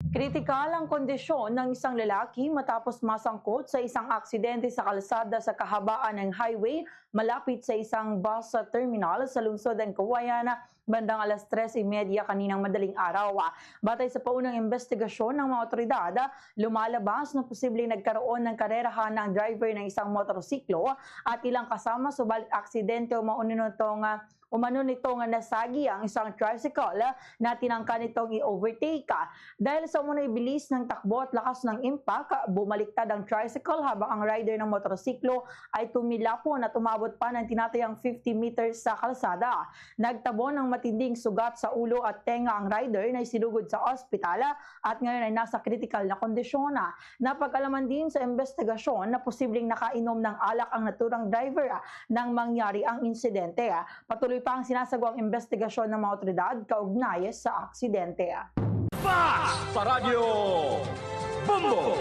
Kritikal ang kondisyon ng isang lalaki matapos masangkot sa isang aksidente sa kalsada sa kahabaan ng highway malapit sa isang bus terminal sa lungsod ng Kawayan bandang alas 3:30 kaninang madaling araw. Batay sa paunang investigasyon ng mga otoridad, lumalabas na posibleng nagkaroon ng karerahan ng driver ng isang motorsiklo at ilang kasama subalit aksidente umano nitong nasagi ang isang tricycle na tinangka nitong i-overtake. Dahil sa umunay bilis ng takbo at lakas ng impact, bumaliktad ang tricycle habang ang rider ng motorsiklo ay tumilapon at umabot pa ng tinatayang 50 meters sa kalsada. Nagtabo ng matinding sugat sa ulo at tenga ang rider na isinugod sa ospital at ngayon ay nasa critical na kondisyon. Napag-alaman din sa investigasyon na posibleng nakainom ng alak ang naturang driver nang mangyari ang insidente. Patuloy pa ang sinasagawang investigasyon ng mga otoridad kaugnay sa aksidente. Fast sa radyo Bombo!